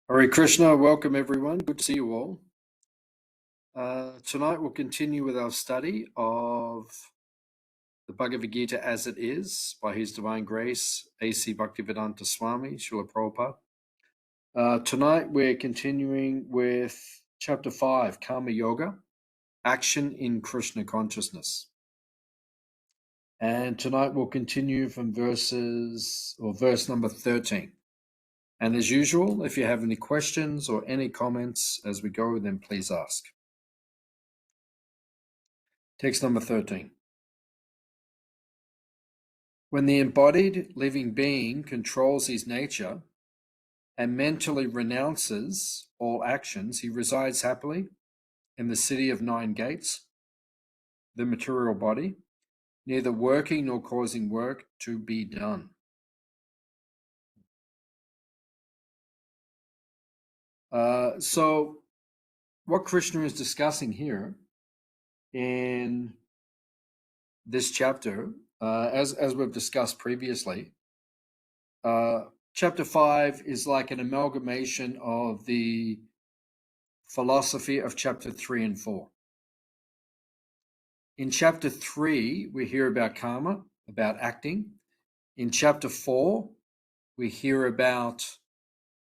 Hare Krishna, welcome everyone. Good to see you all. Tonight we'll continue with our study of the Bhagavad Gita as it is by His Divine Grace, A.C. Bhaktivedanta Swami, Srila Prabhupada. Tonight we're continuing with Chapter 5, Karma Yoga, Action in Krishna Consciousness. And tonight we'll continue from verse number 13. And as usual, if you have any questions or any comments as we go, then please ask. Text number 13. When the embodied living being controls his nature and mentally renounces all actions, he resides happily in the city of 9 gates, the material body, neither working nor causing work to be done. So what Krishna is discussing here in this chapter, as we've discussed previously, Chapter 5 is like an amalgamation of the philosophy of Chapter 3 and 4. In Chapter 3, we hear about karma, about acting. In Chapter 4, we hear about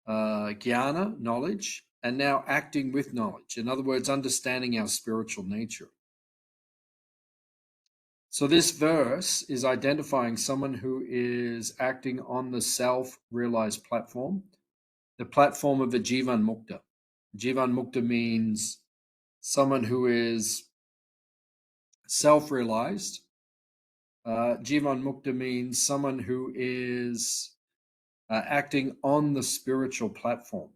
jnana, knowledge, and now acting with knowledge. In other words, understanding our spiritual nature. So this verse is identifying someone who is acting on the self-realized platform, the platform of a Jivan Mukta. Jivan Mukta means someone who is self-realized. Jivan Mukta means someone who is acting on the spiritual platform.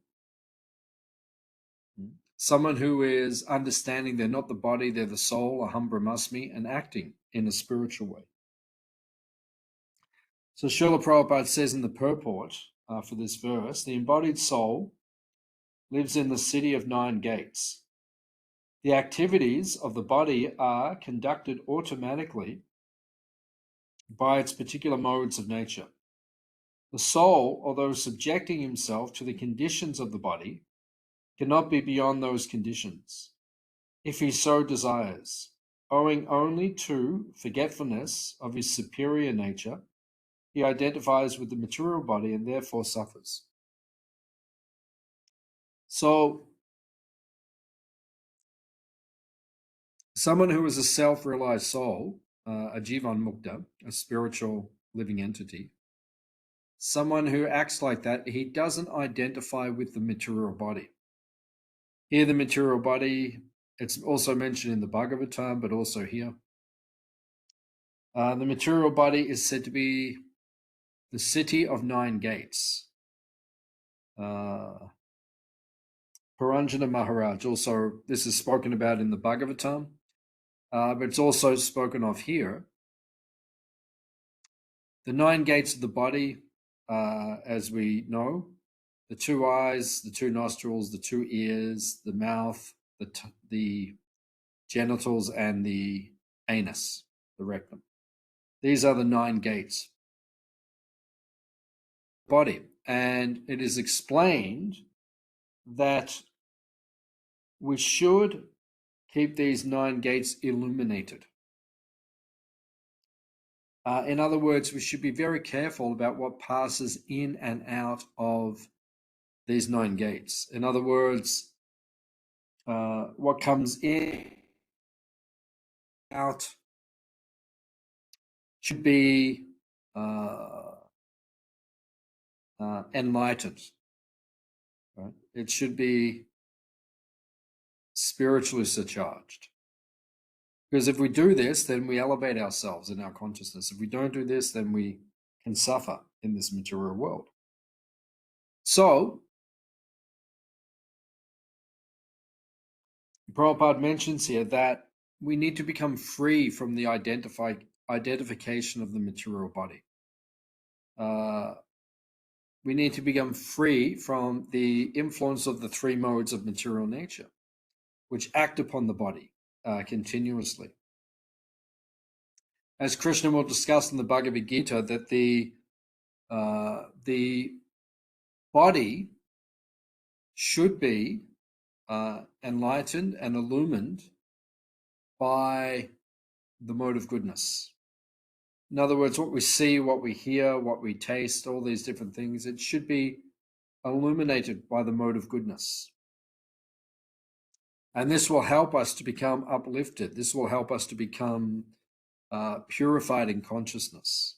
Someone who is understanding they're not the body, they're the soul, Aham Brahmasmi, and acting in a spiritual way. So Srila Prabhupada says in the purport for this verse, the embodied soul lives in the city of 9 gates. The activities of the body are conducted automatically by its particular modes of nature. The soul, although subjecting himself to the conditions of the body, cannot be beyond those conditions, if he so desires. Owing only to forgetfulness of his superior nature, he identifies with the material body and therefore suffers. So, someone who is a self-realized soul, a Jivan Mukta, a spiritual living entity, someone who acts like that, he doesn't identify with the material body. Here, the material body, it's also mentioned in the Bhagavad, but also here. The material body is said to be the city of 9 gates. Paranjana Maharaj, also, this is spoken about in the Bhagavatam, but it's also spoken of here. The 9 gates of the body, as we know, the 2 eyes, the 2 nostrils, the 2 ears, the mouth, the genitals, and the anus, the rectum. These are the 9 gates. Body. And it is explained that we should keep these 9 gates illuminated. In other words, we should be very careful about what passes in and out of these 9 gates. In other words, what comes in out should be enlightened. Right? It should be spiritually surcharged. Because if we do this, then we elevate ourselves in our consciousness. If we don't do this, then we can suffer in this material world. So, Prabhupada mentions here that we need to become free from the identification of the material body. We need to become free from the influence of the 3 modes of material nature, which act upon the body continuously. As Krishna will discuss in the Bhagavad Gita, that the body should be enlightened and illumined by the mode of goodness. In other words, what we see, what we hear, what we taste, all these different things, it should be illuminated by the mode of goodness. And this will help us to become uplifted. This will help us to become purified in consciousness.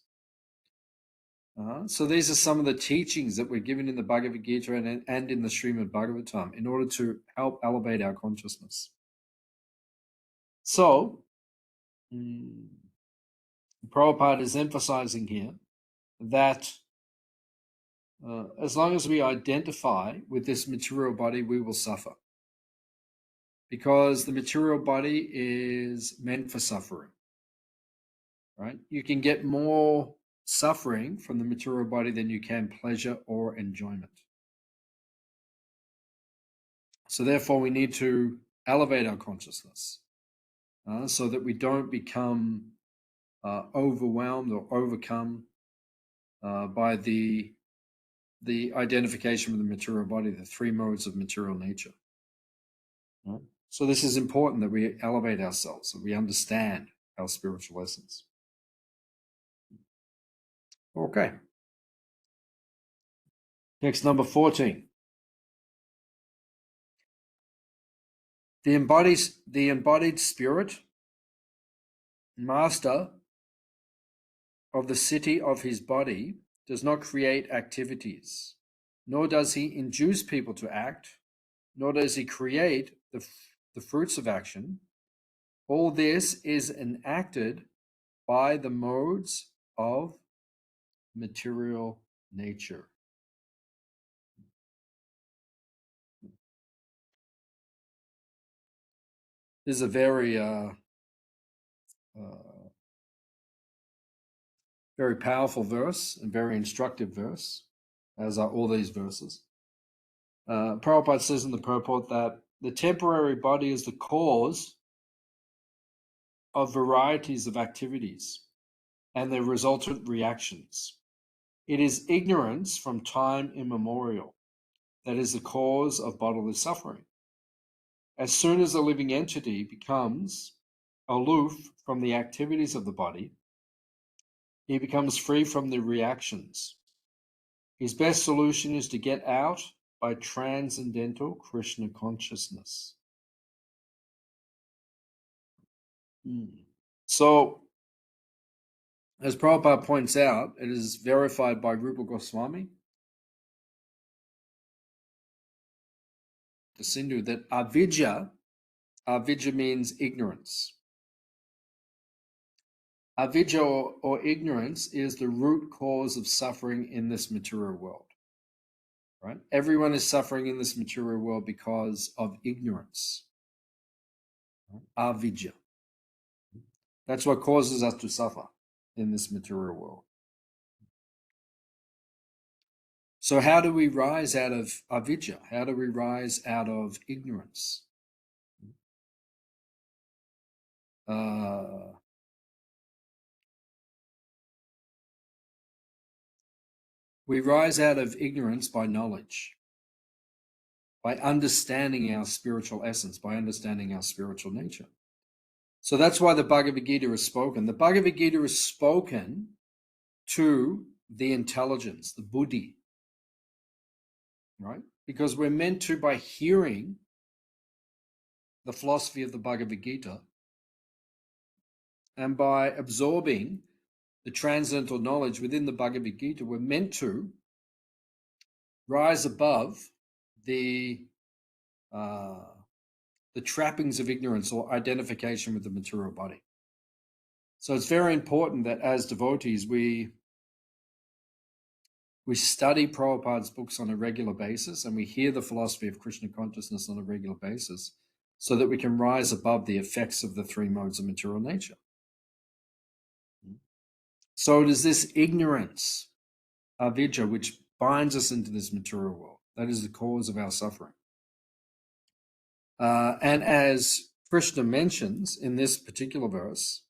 So these are some of the teachings that we're given in the Bhagavad Gita and in the Srimad Bhagavatam in order to help elevate our consciousness. So, Prabhupada is emphasizing here that as long as we identify with this material body, we will suffer. Because the material body is meant for suffering, right? You can get more suffering from the material body than you can pleasure or enjoyment. So therefore, we need to elevate our consciousness so that we don't become overwhelmed or overcome by the identification with the material body, the three modes of material nature. Right? So this is important that we elevate ourselves, that we understand our spiritual essence. Okay. Next, number 14. The embodied spirit, master of the city of his body, does not create activities, nor does he induce people to act, nor does he create the fruits of action. All this is enacted by the modes of material nature. This is a very very powerful verse and very instructive verse, as are all these verses. Prabhupada says in the purport that the temporary body is the cause of varieties of activities and their resultant reactions. It is ignorance from time immemorial that is the cause of bodily suffering. As soon as a living entity becomes aloof from the activities of the body, he becomes free from the reactions. His best solution is to get out by transcendental Krishna consciousness. So, as Prabhupada points out, it is verified by Rupa Goswami, the Sindhu, that avidya means ignorance. Avidya or ignorance is the root cause of suffering in this material world. Right? Everyone is suffering in this material world because of ignorance. Avidya. That's what causes us to suffer in this material world. So how do we rise out of avidya? How do we rise out of ignorance? We rise out of ignorance by knowledge, by understanding our spiritual essence, by understanding our spiritual nature. So that's why the Bhagavad Gita is spoken. The Bhagavad Gita is spoken to the intelligence, the buddhi, right? Because we're meant to, by hearing the philosophy of the Bhagavad Gita and by absorbing the transcendental knowledge within the Bhagavad Gita, we're meant to rise above the trappings of ignorance or identification with the material body. So it's very important that as devotees, we study Prabhupada's books on a regular basis and we hear the philosophy of Krishna consciousness on a regular basis so that we can rise above the effects of the three modes of material nature. So it is this ignorance, avidya, which binds us into this material world. That is the cause of our suffering. And as Krishna mentions in this particular verse,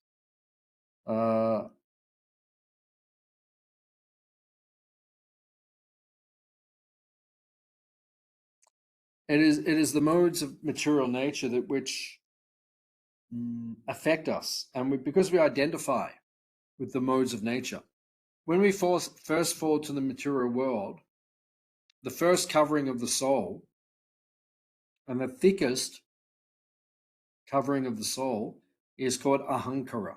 It is the modes of material nature that which affect us, and because we identify with the modes of nature. When we first fall to the material world, the first covering of the soul and the thickest covering of the soul is called ahankara.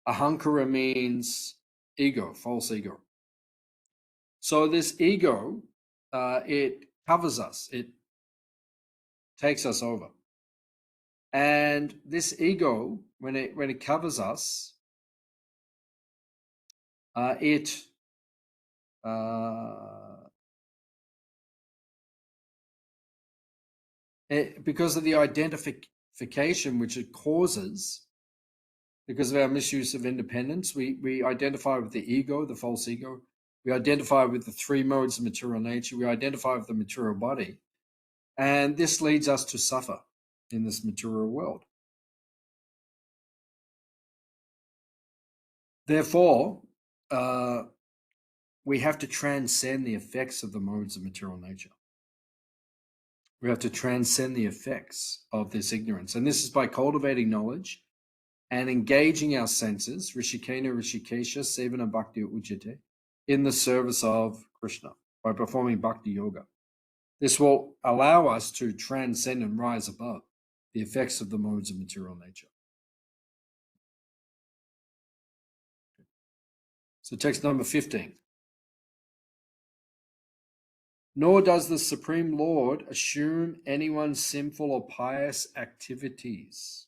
Ahankara means ego, false ego. So this ego, it covers us, it takes us over. And this ego, when it covers us, because of the identification which it causes, because of our misuse of independence, we identify with the ego, the false ego. We identify with the three modes of material nature. We identify with the material body. And this leads us to suffer in this material world. Therefore, we have to transcend the effects of the modes of material nature. We have to transcend the effects of this ignorance. And this is by cultivating knowledge and engaging our senses, Rishikena Rishikesha Sevana Bhakti Ujjate, in the service of Krishna by performing Bhakti Yoga. This will allow us to transcend and rise above the effects of the modes of material nature. So text number 15. Nor does the Supreme Lord assume anyone's sinful or pious activities.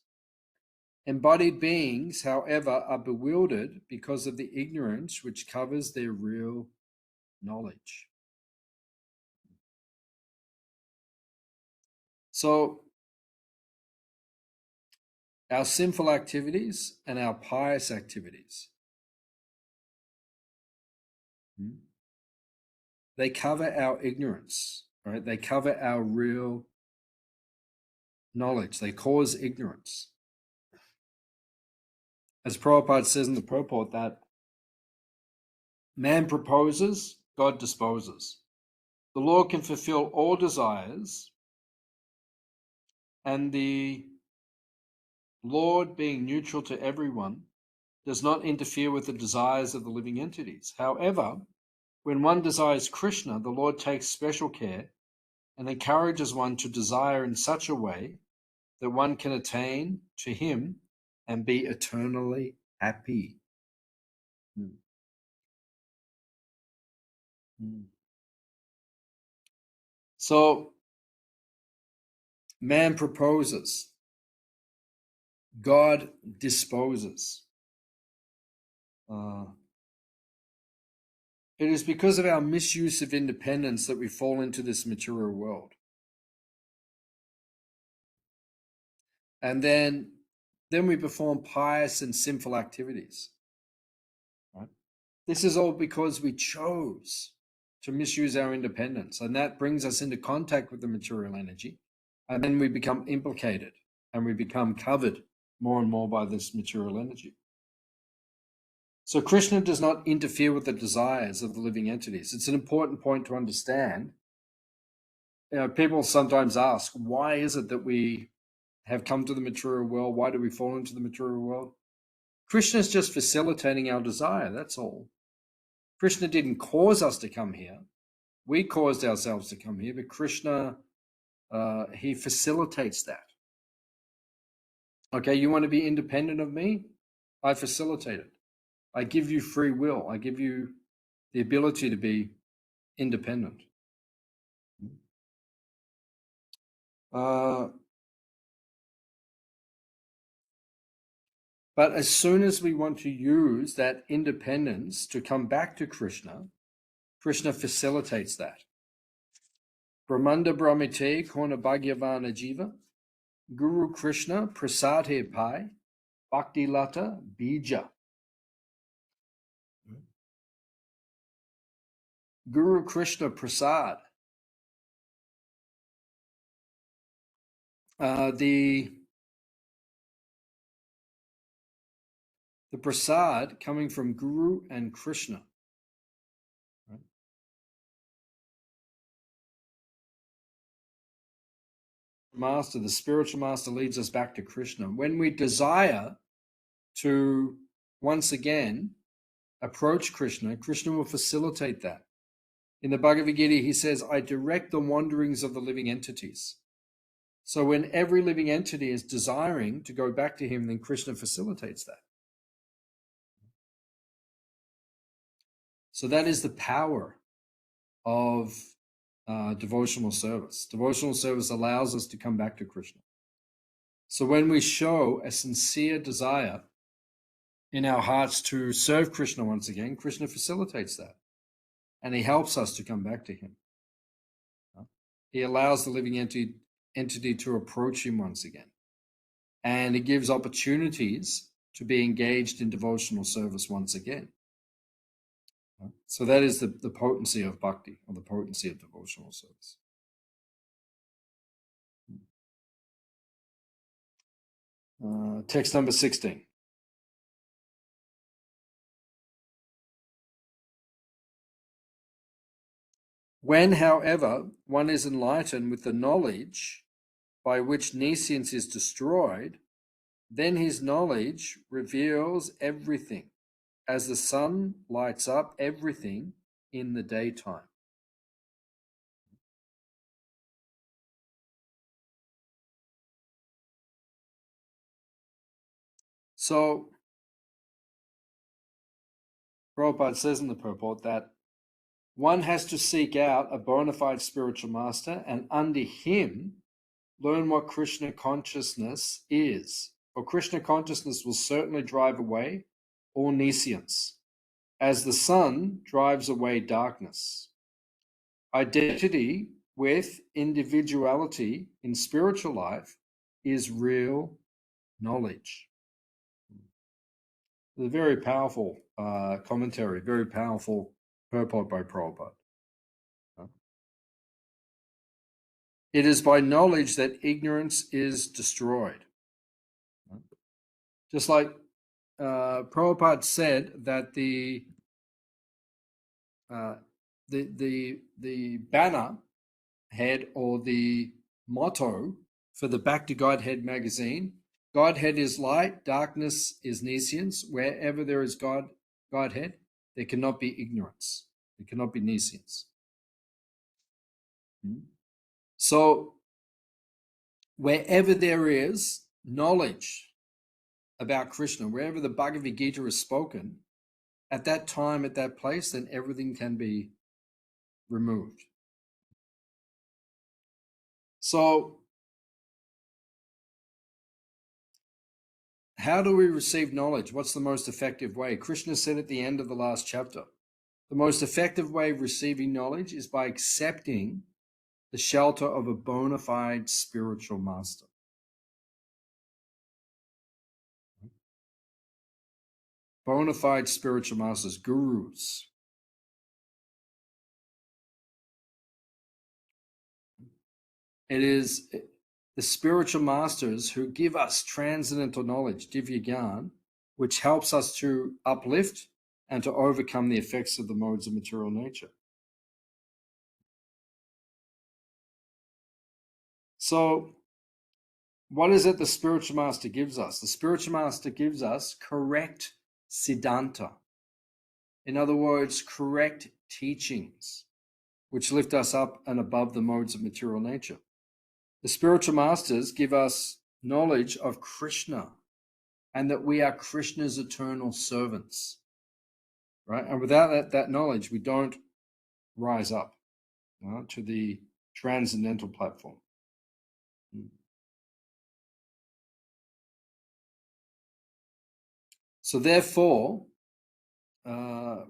Embodied beings, however, are bewildered because of the ignorance which covers their real knowledge. So, our sinful activities and our pious activities, they cover our ignorance, right? They cover our real knowledge. They cause ignorance. As Prabhupada says in the purport, that man proposes, God disposes. The Lord can fulfill all desires, and the Lord, being neutral to everyone, does not interfere with the desires of the living entities. However, when one desires Krishna, the Lord takes special care and encourages one to desire in such a way that one can attain to him and be eternally happy. So, man proposes, God disposes. It is because of our misuse of independence that we fall into this material world. And then we perform pious and sinful activities. Right? This is all because we chose to misuse our independence, and that brings us into contact with the material energy, and then we become implicated and we become covered more and more by this material energy. So Krishna does not interfere with the desires of the living entities. It's an important point to understand. You know, people sometimes ask, why is it that we have come to the material world? Why do we fall into the material world? Krishna is just facilitating our desire, that's all. Krishna didn't cause us to come here. We caused ourselves to come here, but Krishna, he facilitates that. Okay, you want to be independent of me? I facilitate it. I give you free will. I give you the ability to be independent. But as soon as we want to use that independence to come back to Krishna, Krishna facilitates that. Brahmanda Brahmite Kona Bhagyavana Jiva, Guru Krishna Prasade Pai, Bhakti Lata Bija. Guru Krishna Prasad. The prasad coming from Guru and Krishna. Right? master, the spiritual master leads us back to Krishna. When we desire to once again approach Krishna, Krishna will facilitate that. In the Bhagavad Gita, he says, I direct the wanderings of the living entities. So when every living entity is desiring to go back to him, then Krishna facilitates that. So that is the power of devotional service. Devotional service allows us to come back to Krishna. So when we show a sincere desire in our hearts to serve Krishna once again, Krishna facilitates that. And he helps us to come back to him. He allows the living entity to approach him once again. And it gives opportunities to be engaged in devotional service once again. So that is the potency of bhakti, or the potency of devotional service. Text number 16. When, however, one is enlightened with the knowledge by which nescience is destroyed, then his knowledge reveals everything, as the sun lights up everything in the daytime. So, Prabhupada says in the purport that one has to seek out a bona fide spiritual master and under him learn what Krishna consciousness is. For Krishna consciousness will certainly drive away all nescience, as the sun drives away darkness. Identity with individuality in spiritual life is real knowledge. A very powerful commentary, very powerful purport by Prabhupada. It is by knowledge that ignorance is destroyed. Just like Prabhupada said that the banner head, or the motto for the Back to Godhead magazine, Godhead is light, darkness is nescience. Wherever there is Godhead, there cannot be ignorance. There cannot be nescience. So wherever there is knowledge about Krishna, wherever the Bhagavad Gita is spoken, at that time, at that place, then everything can be removed. So how do we receive knowledge? What's the most effective way? Krishna said at the end of the last chapter, the most effective way of receiving knowledge is by accepting the shelter of a bona fide spiritual master. Bona fide spiritual masters, gurus. It is the spiritual masters who give us transcendental knowledge, divya gyan, which helps us to uplift and to overcome the effects of the modes of material nature. So, what is it the spiritual master gives us? The spiritual master gives us correct siddhanta. In other words, correct teachings, which lift us up and above the modes of material nature. The spiritual masters give us knowledge of Krishna and that we are Krishna's eternal servants, right? And without that knowledge, we don't rise up to the transcendental platform. So therefore,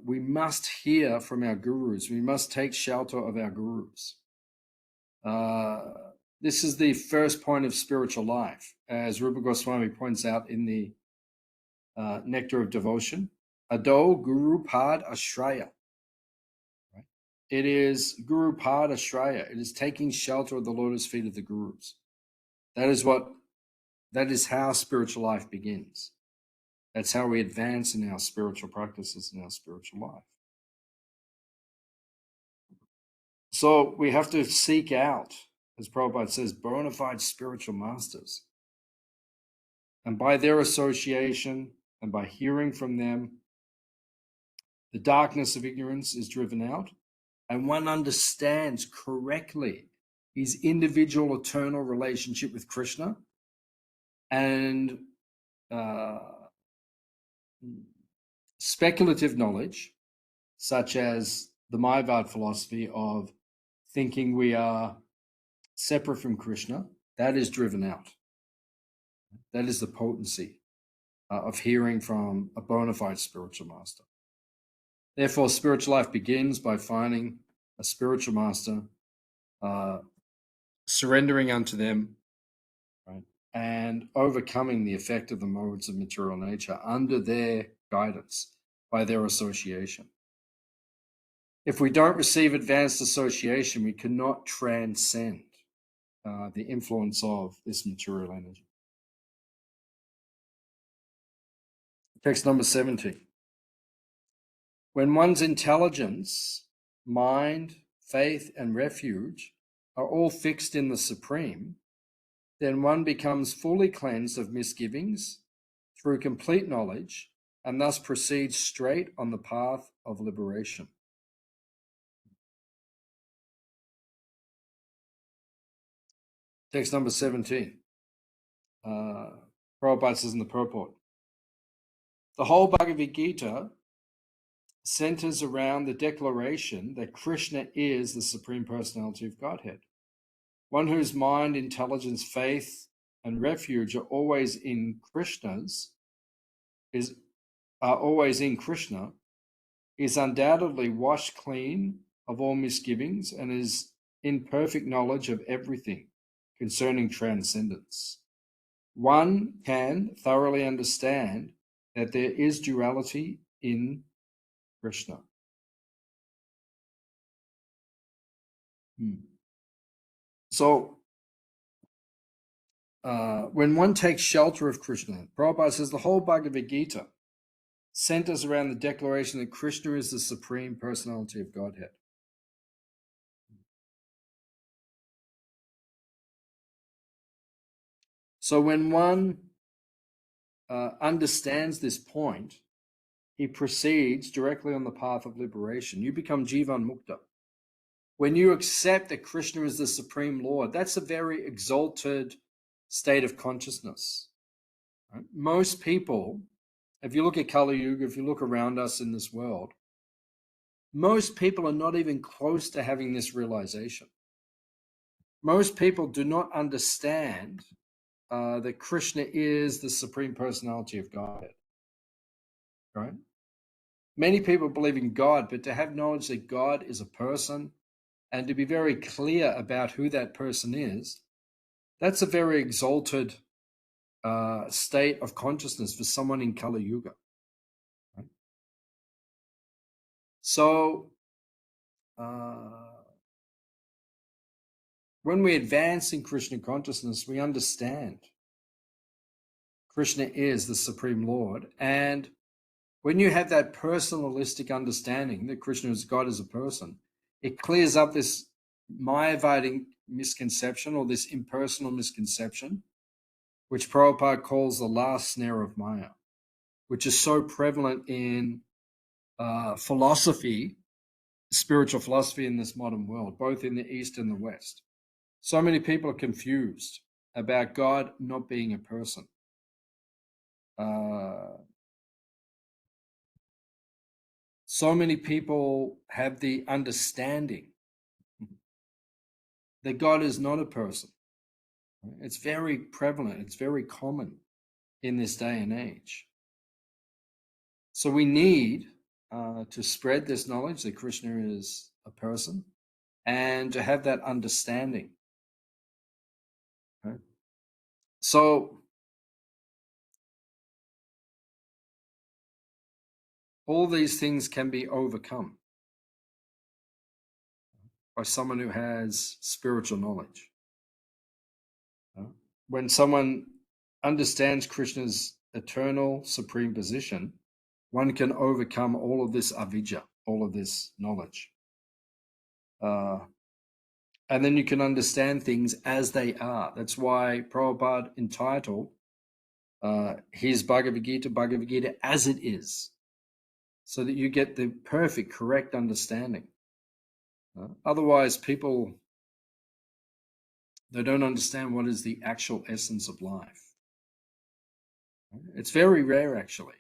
we must hear from our gurus. We must take shelter of our gurus. This is the first point of spiritual life, as Rupa Goswami points out in the Nectar of Devotion. Ado Guru Pad Ashraya. Right? It is Guru Pad Ashraya. It is taking shelter of the lotus feet of the gurus. That is how spiritual life begins. That's how we advance in our spiritual practices, in our spiritual life. So we have to seek out as Prabhupada says, bona fide spiritual masters. And by their association and by hearing from them, the darkness of ignorance is driven out, and one understands correctly his individual eternal relationship with Krishna and speculative knowledge, such as the Mayavad philosophy of thinking we are separate from Krishna, that is driven out. That is the potency of hearing from a bona fide spiritual master. Therefore, spiritual life begins by finding a spiritual master, surrendering unto them, right, and overcoming the effect of the modes of material nature under their guidance by their association. If we don't receive advanced association, we cannot transcend the influence of this material energy. Text number 70. When one's intelligence, mind, faith, and refuge are all fixed in the Supreme, then one becomes fully cleansed of misgivings through complete knowledge and thus proceeds straight on the path of liberation. Text number 17. Prabhupada says in the purport, the whole Bhagavad Gita centers around the declaration that Krishna is the Supreme Personality of Godhead. One whose mind, intelligence, faith, and refuge are always in Krishna is undoubtedly washed clean of all misgivings and is in perfect knowledge of everything concerning transcendence. One can thoroughly understand that there is duality in Krishna. So, when one takes shelter of Krishna, Prabhupada says the whole Bhagavad Gita centers around the declaration that Krishna is the Supreme Personality of Godhead. So when one understands this point, he proceeds directly on the path of liberation. You become Jivan Mukta. When you accept that Krishna is the Supreme Lord, that's a very exalted state of consciousness. Right? Most people, if you look at Kali Yuga, if you look around us in this world, most people are not even close to having this realization. Most people do not understand that Krishna is the Supreme Personality of Godhead. Right? Many people believe in God, but to have knowledge that God is a person and to be very clear about who that person is, that's a very exalted state of consciousness for someone in Kali Yuga. Right? So, when we advance in Krishna consciousness, we understand Krishna is the Supreme Lord. And when you have that personalistic understanding that Krishna is God as a person, it clears up this Mayavadi misconception or this impersonal misconception, which Prabhupada calls the last snare of Maya, which is so prevalent in philosophy, spiritual philosophy in this modern world, both in the East and the West. So many people are confused about God not being a person. So many people have the understanding that God is not a person. It's very prevalent. It's very common in this day and age. So we need to spread this knowledge that Krishna is a person and to have that understanding. Okay? So all these things can be overcome by someone who has spiritual knowledge. When someone understands Krishna's eternal supreme position, one can overcome all of this avidya, all of this knowledge. And then you can understand things as they are. That's why Prabhupada entitled his Bhagavad Gita as it is, so that you get the perfect, correct understanding. Otherwise, people, they don't understand what is the actual essence of life. It's very rare, actually.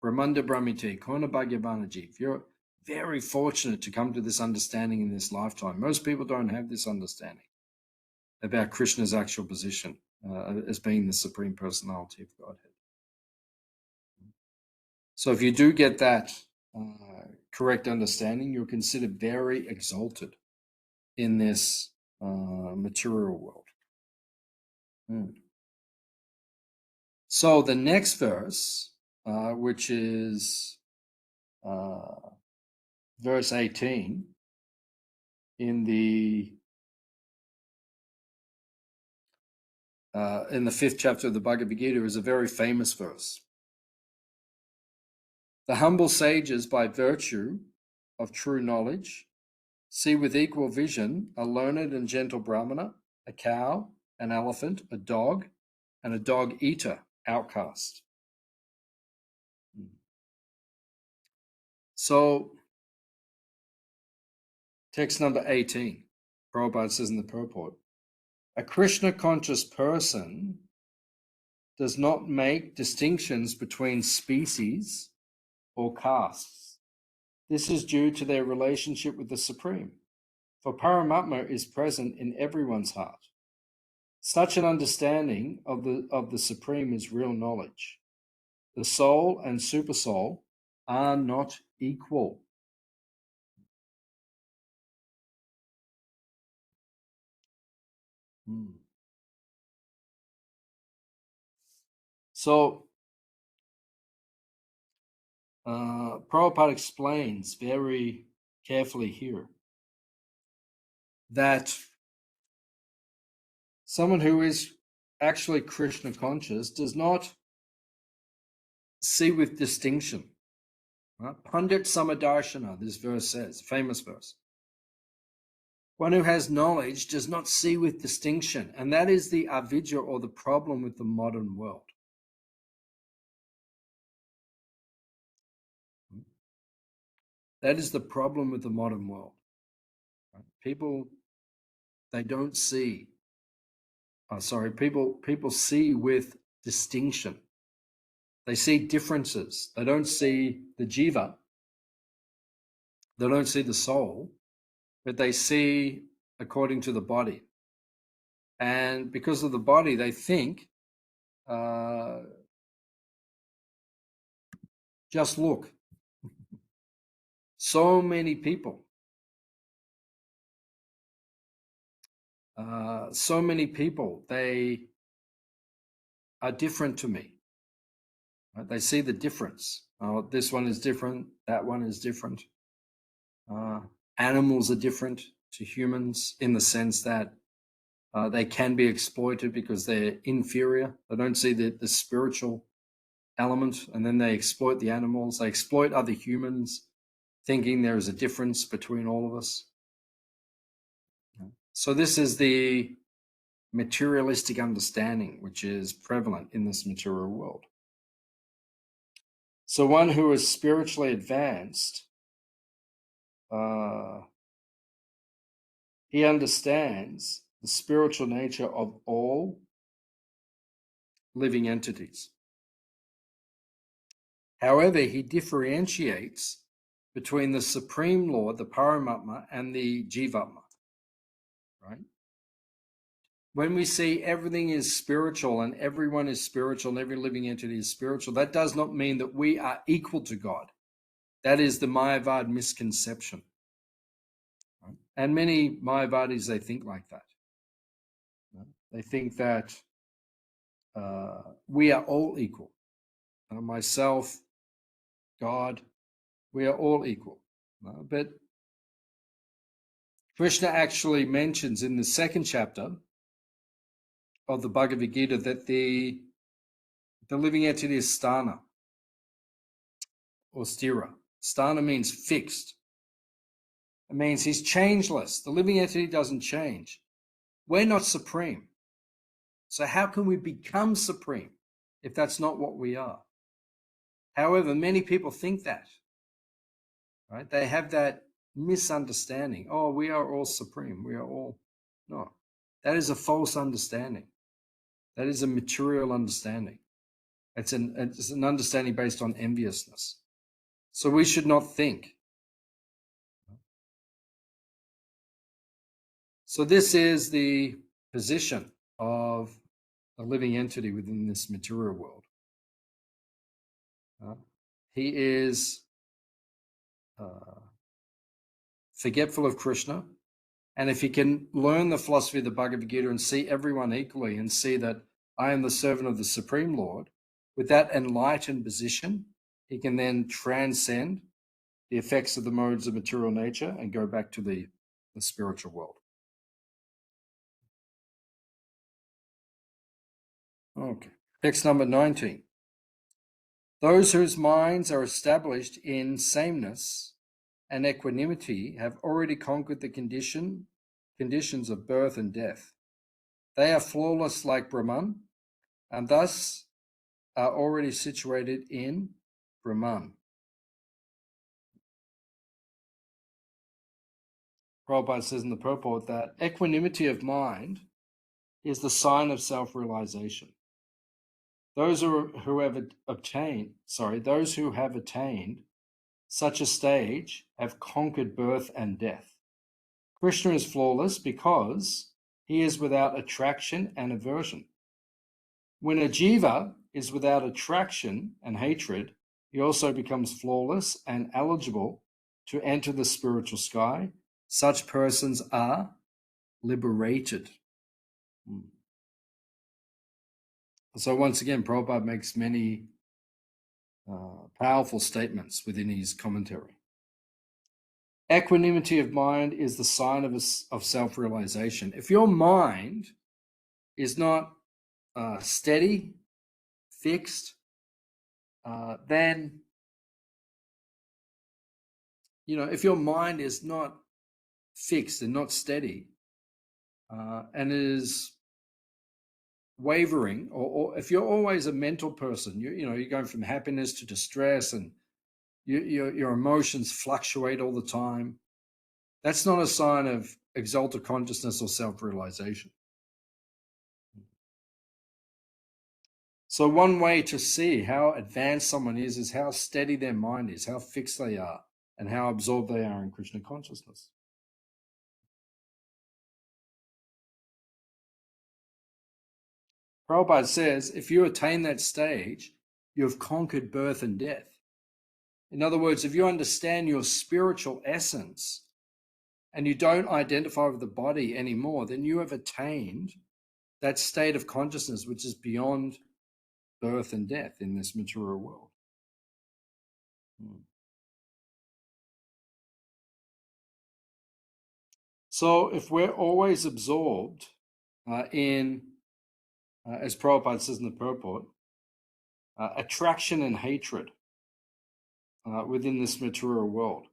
Brahmanda Brahmite, Kona Bhagavanaji. If you're very fortunate to come to this understanding in this lifetime, most people don't have this understanding about Krishna's actual position as being the Supreme Personality of Godhead. So if you do get that correct understanding, you're considered very exalted in this material world. So the next verse, which is verse 18 in the 5th chapter of the Bhagavad Gita, is a very famous verse. The humble sages, by virtue of true knowledge, see with equal vision a learned and gentle Brahmana, a cow, an elephant, a dog, and a dog-eater outcast. So, text number 18, Prabhupada says in the purport, a Krishna-conscious person does not make distinctions between species or castes. This is due to their relationship with the Supreme, for Paramatma is present in everyone's heart. Such an understanding of the Supreme is real knowledge. The soul and supersoul are not equal. So, Prabhupada explains very carefully here that someone who is actually Krishna conscious does not see with distinction. Pandit Samadarshana, this verse says, famous verse. One who has knowledge does not see with distinction, and that is the avidya, or the problem with the modern world. That is the problem with the modern world. People, they don't see. People see with distinction. They see differences. They don't see the jiva. They don't see the soul, but they see according to the body. And because of the body, they think, just look. So many people, they are different to me. Right? They see the difference. This one is different. That one is different. Animals are different to humans in the sense that they can be exploited because they're inferior. They don't see the spiritual element, and then they exploit the animals. They exploit other humans, thinking there is a difference between all of us. So this is the materialistic understanding which is prevalent in this material world. So one who is spiritually advanced, he understands the spiritual nature of all living entities. However, he differentiates between the Supreme Lord, the Paramatma, and the Jivatma. Right? When we see everything is spiritual and everyone is spiritual and every living entity is spiritual, that does not mean that we are equal to God. That is the Mayavad misconception. Right? And many Mayavadis, they think like that. Right? They think that we are all equal. Myself, God, we are all equal. But Krishna actually mentions in the 2nd chapter of the Bhagavad Gita that the living entity is sthana or stira. Sthana means fixed. It means he's changeless. The living entity doesn't change. We're not supreme. So how can we become supreme if that's not what we are? However, many people think that, right? They have that misunderstanding. Oh, we are all supreme. We are all not. That is a false understanding. That is a material understanding. It's an understanding based on enviousness. So we should not think. So this is the position of a living entity within this material world. He is forgetful of Krishna. And if he can learn the philosophy of the Bhagavad Gita and see everyone equally and see that I am the servant of the Supreme Lord, with that enlightened position, he can then transcend the effects of the modes of material nature and go back to the spiritual world. Okay, text number 19. Those whose minds are established in sameness and equanimity have already conquered the conditions of birth and death. They are flawless like Brahman, and thus are already situated in Brahman. Prabhupada says in the purport that equanimity of mind is the sign of self-realization. Those who have attained such a stage have conquered birth and death. Krishna is flawless because he is without attraction and aversion. When a jiva is without attraction and hatred, he also becomes flawless and eligible to enter the spiritual sky. Such persons are liberated. So once again, Prabhupada makes many powerful statements within his commentary. Equanimity of mind is the sign of self-realization. If your mind is not steady, fixed, then, if your mind is not fixed and not steady, and is wavering, or if you're always a mental person, you're going from happiness to distress, and your emotions fluctuate all the time, that's not a sign of exalted consciousness or self-realization. So one way to see how advanced someone is how steady their mind is, how fixed they are, and how absorbed they are in Krishna consciousness. Prabhupada says, if you attain that stage, you have conquered birth and death. In other words, if you understand your spiritual essence and you don't identify with the body anymore, then you have attained that state of consciousness which is beyond birth and death in this material world. So if we're always absorbed in, as Prabhupada says in the purport, attraction and hatred within this material world,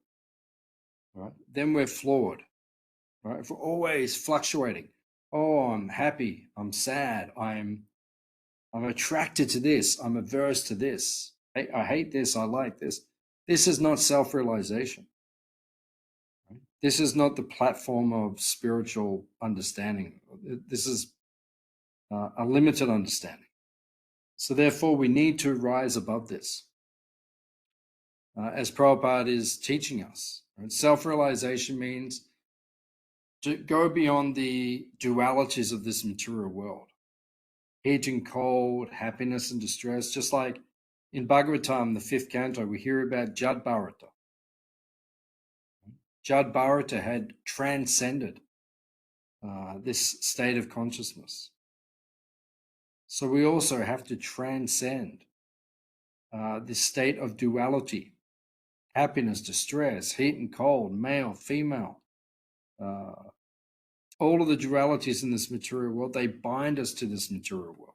right? Then we're flawed, right? If we're always fluctuating, oh, I'm happy, I'm sad, I'm attracted to this, I'm averse to this, I hate this, I like this. This is not self-realization. Right? This is not the platform of spiritual understanding. This is a limited understanding. So therefore, we need to rise above this. As Prabhupada is teaching us, right? Self-realization means to go beyond the dualities of this material world. Heat and cold, happiness and distress, just like in Bhagavatam, the 5th canto, we hear about Jad Bharata. Jad Bharata had transcended this state of consciousness. So we also have to transcend this state of duality, happiness, distress, heat and cold, male, female, all of the dualities in this material world, they bind us to this material world.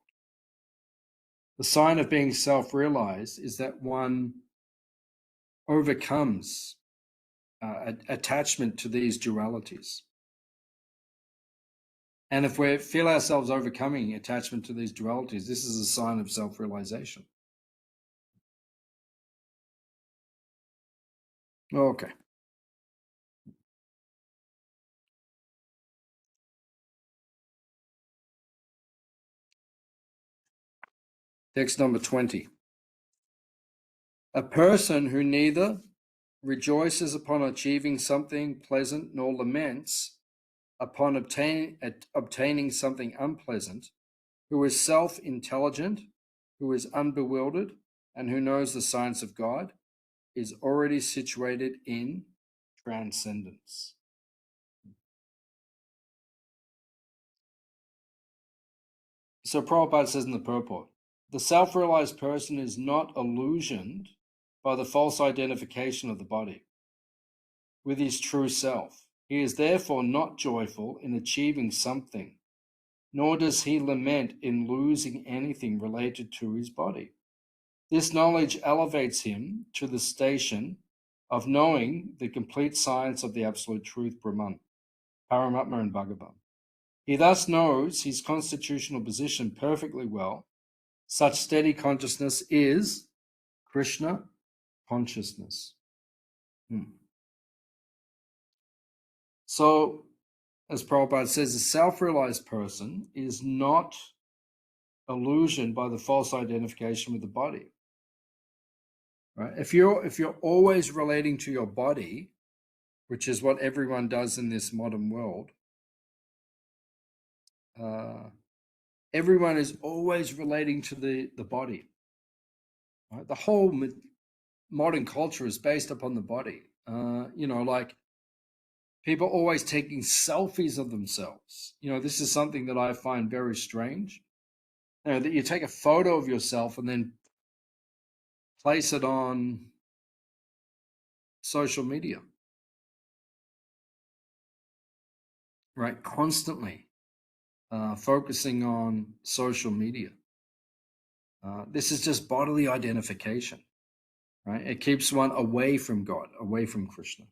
The sign of being self-realized is that one overcomes attachment to these dualities. And if we feel ourselves overcoming attachment to these dualities, this is a sign of self-realization. Okay. Text number 20. A person who neither rejoices upon achieving something pleasant nor laments upon obtaining something unpleasant, who is self-intelligent, who is unbewildered, and who knows the science of God, is already situated in transcendence. So Prabhupada says in the purport, the self-realized person is not illusioned by the false identification of the body with his true self. He is therefore not joyful in achieving something, nor does he lament in losing anything related to his body. This knowledge elevates him to the station of knowing the complete science of the absolute truth, Brahman, Paramatma and Bhagavad. He thus knows his constitutional position perfectly well. Such steady consciousness is Krishna consciousness. So, as Prabhupada says, a self-realized person is not illusioned by the false identification with the body. Right? If you're always relating to your body, which is what everyone does in this modern world, everyone is always relating to the body. Right? The whole modern culture is based upon the body. Like people always taking selfies of themselves. This is something that I find very strange. That you take a photo of yourself and then place it on social media, right? Constantly focusing on social media. This is just bodily identification, right? It keeps one away from God, away from Krishna.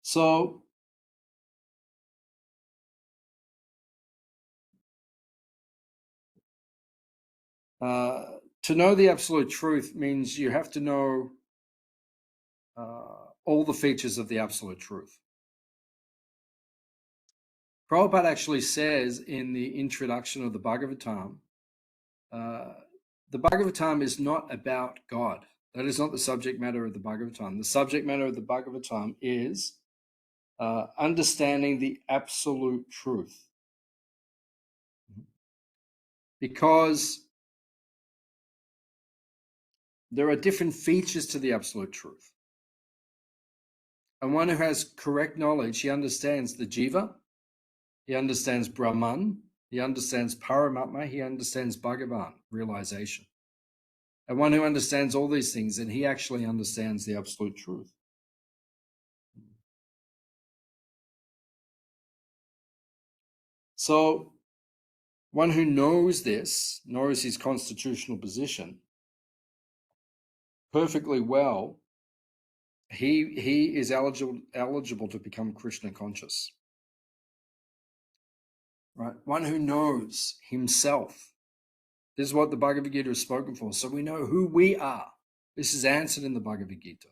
So, to know the absolute truth means you have to know all the features of the absolute truth. Prabhupada actually says in the introduction of the Bhagavatam, the Bhagavatam is not about God. That is not the subject matter of the Bhagavatam. The subject matter of the Bhagavatam is understanding the absolute truth. Because there are different features to the absolute truth. And one who has correct knowledge, he understands the Jiva, he understands Brahman, he understands Paramatma, he understands Bhagavan, realization. And one who understands all these things, and he actually understands the absolute truth. So, one who knows this, knows his constitutional position perfectly well, he is eligible to become Krishna conscious. Right? One who knows himself. This is what the Bhagavad Gita is spoken for. So we know who we are. This is answered in the Bhagavad Gita.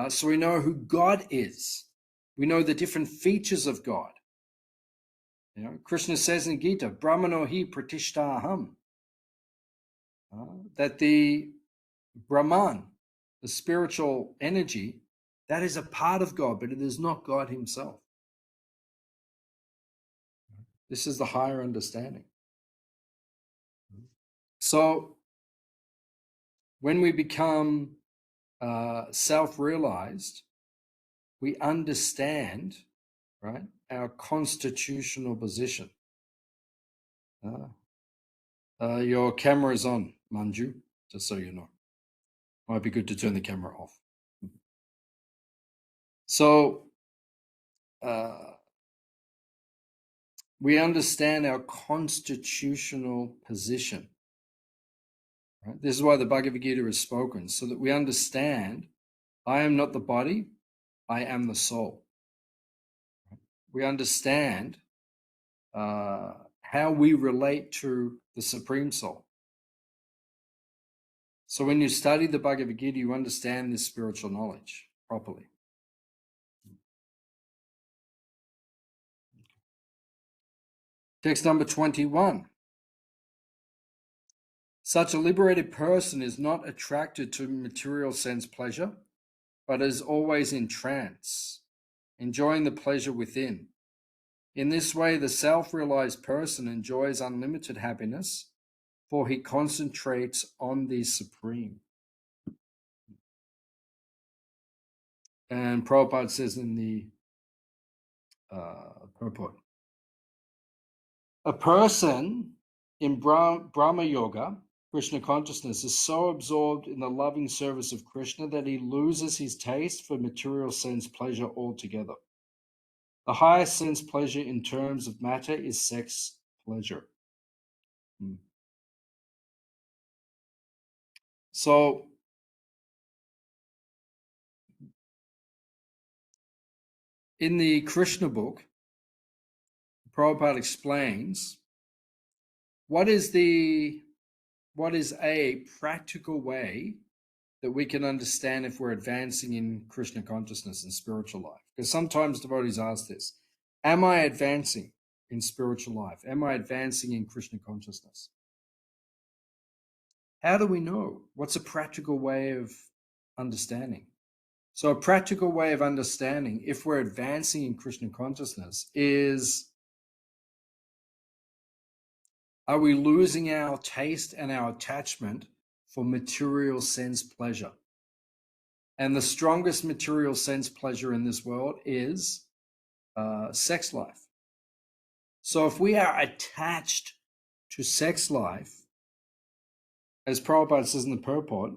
So we know who God is. We know the different features of God. Krishna says in Gita, Brahmano hi pratishtaham. That the Brahman, the spiritual energy, that is a part of God, but it is not God himself. This is the higher understanding. So when we become self-realized, we understand, right, our constitutional position. Your camera is on, Manju, just so you know. Might be good to turn the camera off. So we understand our constitutional position. Right? This is why the Bhagavad Gita is spoken, so that we understand I am not the body, I am the soul. We understand how we relate to the Supreme Soul. So when you study the Bhagavad Gita, you understand this spiritual knowledge properly. Text number 21. Such a liberated person is not attracted to material sense pleasure, but is always in trance, enjoying the pleasure within. In this way, the self-realized person enjoys unlimited happiness, for he concentrates on the Supreme. And Prabhupada says in the purport, a person in Brahma Yoga, Krishna consciousness, is so absorbed in the loving service of Krishna that he loses his taste for material sense pleasure altogether. The highest sense pleasure in terms of matter is sex pleasure. So, in the Krishna book, Prabhupada explains what is a practical way that we can understand if we're advancing in Krishna consciousness and spiritual life. Because sometimes devotees ask this, am I advancing in spiritual life? Am I advancing in Krishna consciousness? How do we know? What's a practical way of understanding? So a practical way of understanding if we're advancing in Krishna consciousness is, are we losing our taste and our attachment for material sense pleasure? And the strongest material sense pleasure in this world is sex life. So if we are attached to sex life, as Prabhupada says in the purport,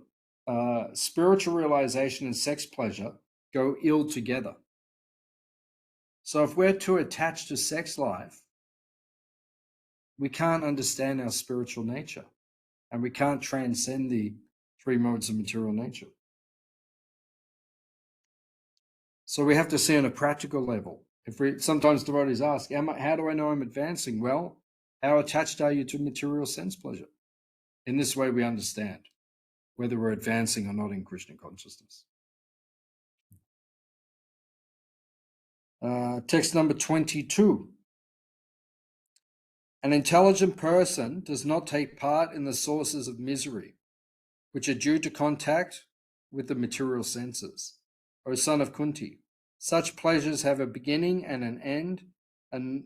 spiritual realization and sex pleasure go ill together. So if we're too attached to sex life, we can't understand our spiritual nature, and we can't transcend the three modes of material nature. So we have to see on a practical level. Sometimes devotees ask, how do I know I'm advancing? Well, how attached are you to material sense pleasure? In this way, we understand whether we're advancing or not in Krishna consciousness. Text number 22. An intelligent person does not take part in the sources of misery, which are due to contact with the material senses. O son of Kunti, such pleasures have a beginning and an end, and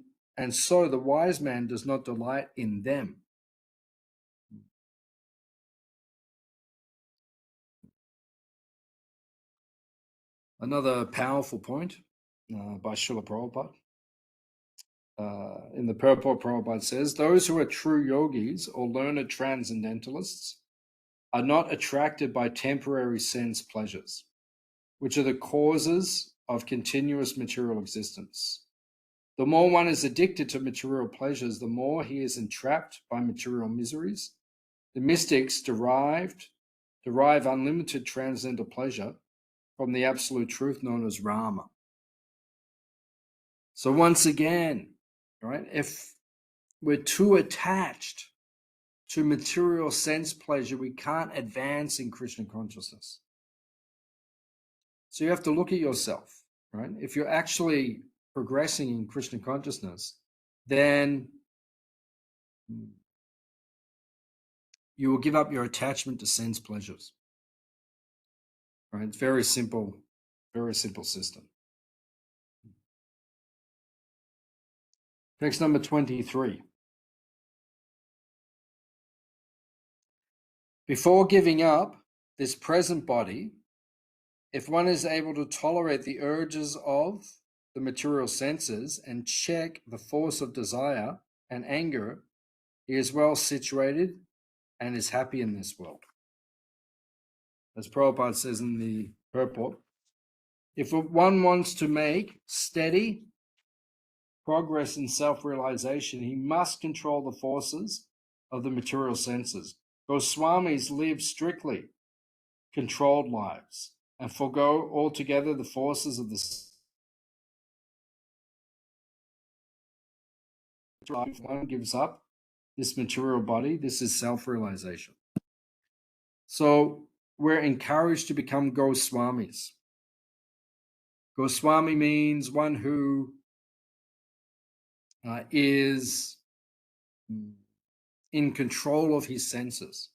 so the wise man does not delight in them. Another powerful point by Srila Prabhupada. In the purport, Prabhupada says, those who are true yogis or learned transcendentalists are not attracted by temporary sense pleasures, which are the causes of continuous material existence. The more one is addicted to material pleasures, the more he is entrapped by material miseries. The mystics derive unlimited transcendental pleasure from the absolute truth known as Rama. So once again, right, if we're too attached to material sense pleasure, we can't advance in Krishna consciousness. So you have to look at yourself, right? If you're actually progressing in Krishna consciousness, then you will give up your attachment to sense pleasures. Right? It's very simple system. Text number 23. Before giving up this present body, if one is able to tolerate the urges of the material senses and check the force of desire and anger, he is well situated and is happy in this world. As Prabhupada says in the purport, if one wants to make steady progress in self-realization, he must control the forces of the material senses. Goswamis live strictly controlled lives and forego altogether the forces of the life. One gives up this material body. This is self-realization. So we're encouraged to become Goswamis. Goswami means one who is in control of his senses.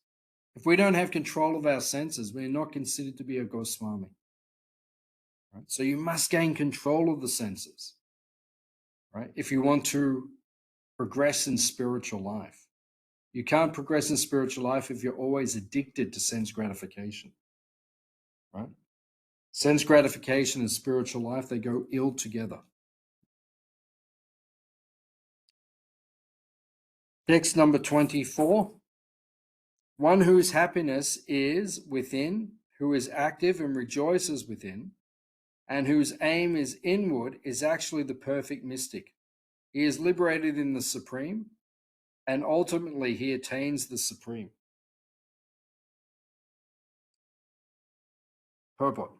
If we don't have control of our senses, we're not considered to be a Goswami. Right? So you must gain control of the senses, right? If you want to progress in spiritual life. You can't progress in spiritual life if you're always addicted to sense gratification, right? Sense gratification and spiritual life, they go ill together. Text number 24. One whose happiness is within, who is active and rejoices within, and whose aim is inward, is actually the perfect mystic. He is liberated in the Supreme, and ultimately he attains the Supreme. Purport.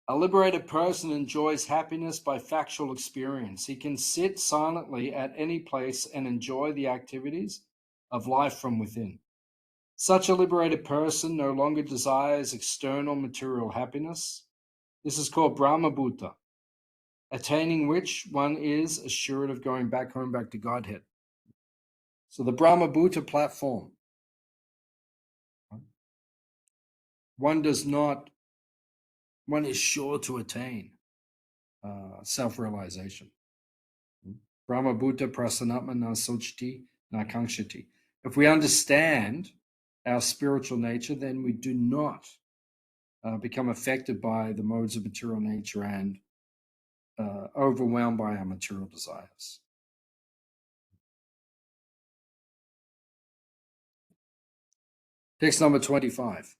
A liberated person enjoys happiness by factual experience. He can sit silently at any place and enjoy the activities of life from within. Such a liberated person no longer desires external material happiness. This is called Brahmabhuta, attaining which one is assured of going back home, back to Godhead. So the Brahmabhuta platform, one is sure to attain self-realization. Brahmabhuta prasanatma na sochti na kankshati. If we understand our spiritual nature, then we do not become affected by the modes of material nature and overwhelmed by our material desires. Text number 25.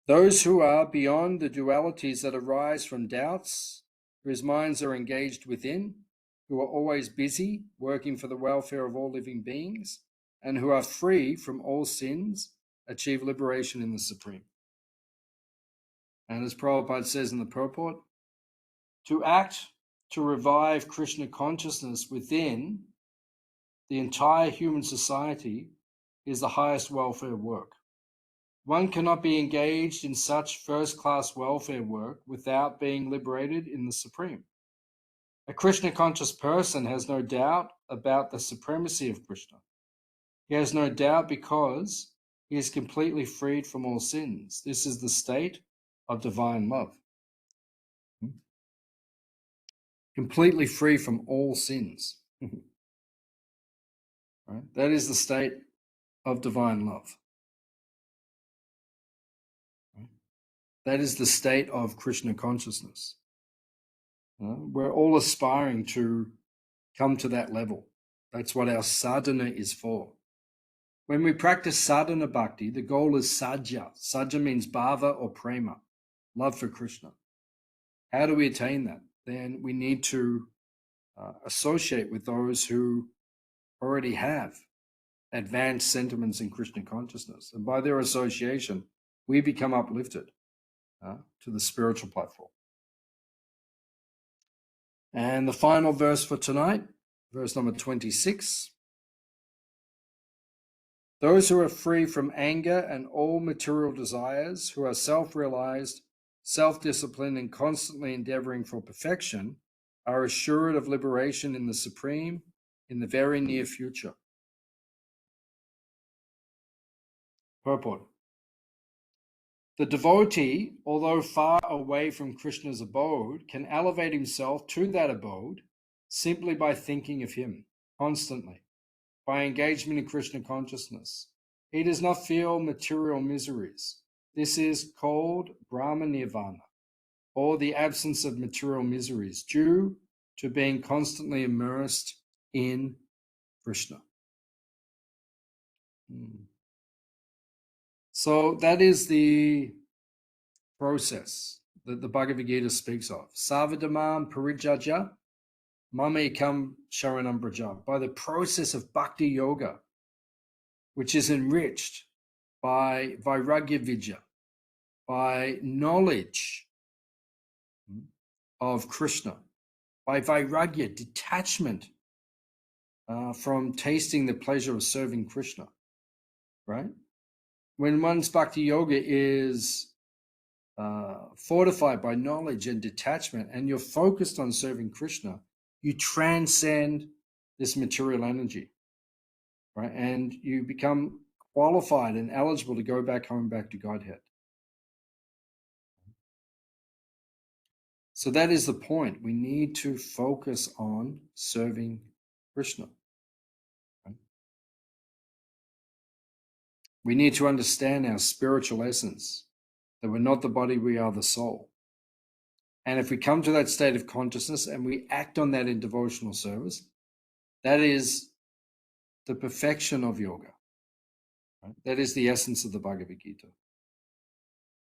Those who are beyond the dualities that arise from doubts, whose minds are engaged within, who are always busy working for the welfare of all living beings, and who are free from all sins, achieve liberation in the Supreme. And as Prabhupada says in the purport, to act to revive Krishna consciousness within the entire human society is the highest welfare work. One cannot be engaged in such first-class welfare work without being liberated in the Supreme. A Krishna-conscious person has no doubt about the supremacy of Krishna. He has no doubt because he is completely freed from all sins. This is the state of divine love. Completely free from all sins. Right? That is the state of divine love. Right? That is the state of Krishna consciousness. We're all aspiring to come to that level. That's what our sadhana is for. When we practice sadhana bhakti, the goal is sajja. Sajja means bhava or prema, love for Krishna. How do we attain that? Then we need to associate with those who already have advanced sentiments in Krishna consciousness. And by their association, we become uplifted to the spiritual platform. And the final verse for tonight, verse number 26. Those who are free from anger and all material desires, who are self-realized, self-disciplined, and constantly endeavoring for perfection, are assured of liberation in the Supreme in the very near future. Purport. The devotee, although far away from Krishna's abode, can elevate himself to that abode simply by thinking of him constantly, by engagement in Krishna consciousness. He does not feel material miseries. This is called Brahma Nirvana, or the absence of material miseries, due to being constantly immersed in Krishna. So that is the process that the Bhagavad Gita speaks of. Savadamam Parijaja Mamekam Sharanam Braja, by the process of bhakti yoga, which is enriched by Vairagya Vidya, by knowledge of Krishna, by Vairagya, detachment from tasting the pleasure of serving Krishna, right? When one's bhakti yoga is fortified by knowledge and detachment, and you're focused on serving Krishna, you transcend this material energy, right? And you become qualified and eligible to go back home, back to Godhead. So that is the point. We need to focus on serving Krishna. Right? We need to understand our spiritual essence, that we're not the body, we are the soul. And if we come to that state of consciousness and we act on that in devotional service, that is the perfection of yoga. Right? That is the essence of the Bhagavad Gita.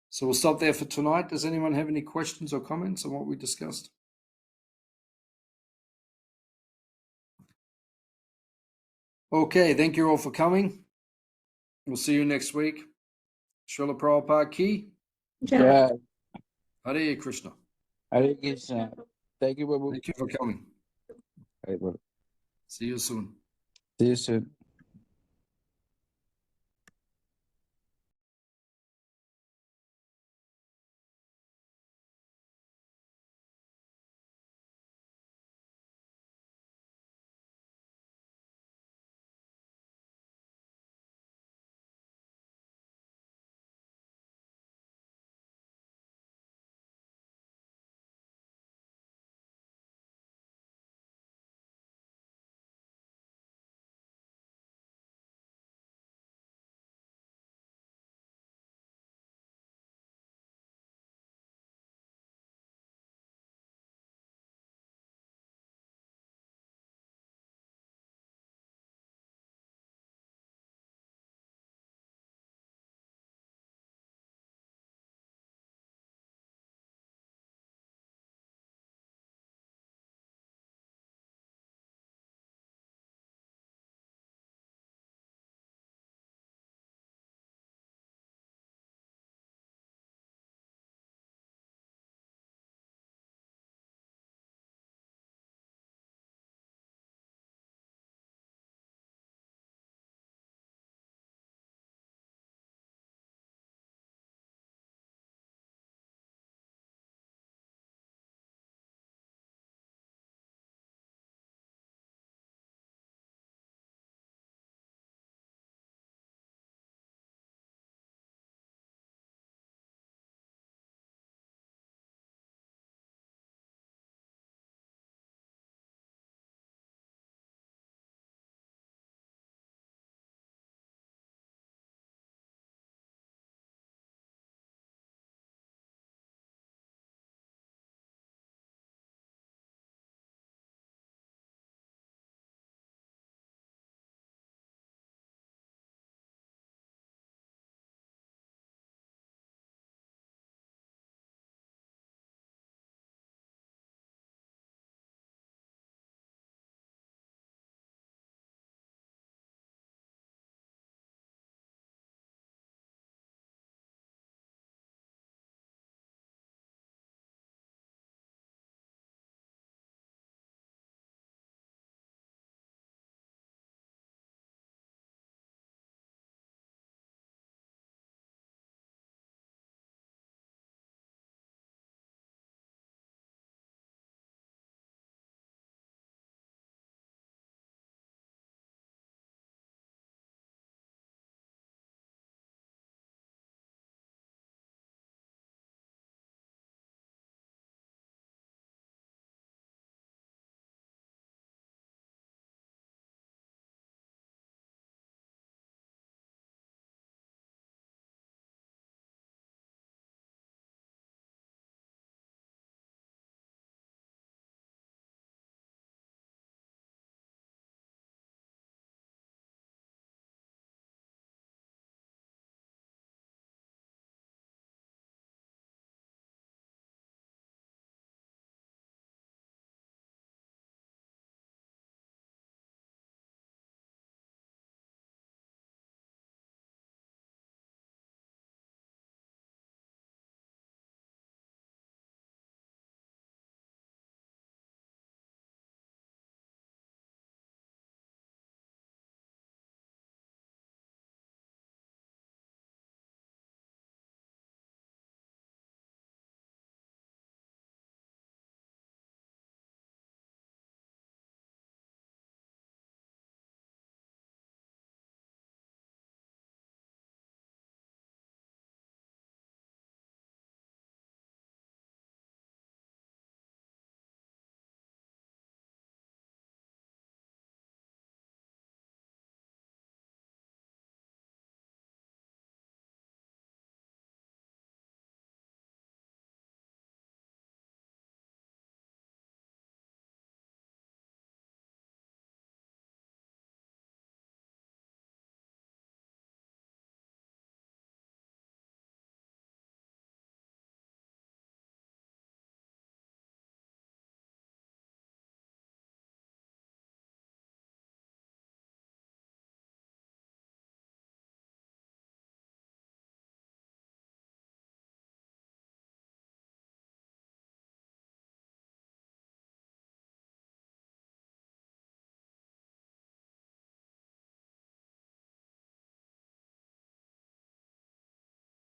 So we'll stop there for tonight. Does anyone have any questions or comments on what we discussed? Okay, thank you all for coming. We'll see you next week. Srila Prabhupada Ki. Yeah. Hare Krishna. Hare Krishna. Thank you, Babu. Thank you for coming. Hare Babu. See you soon. See you soon.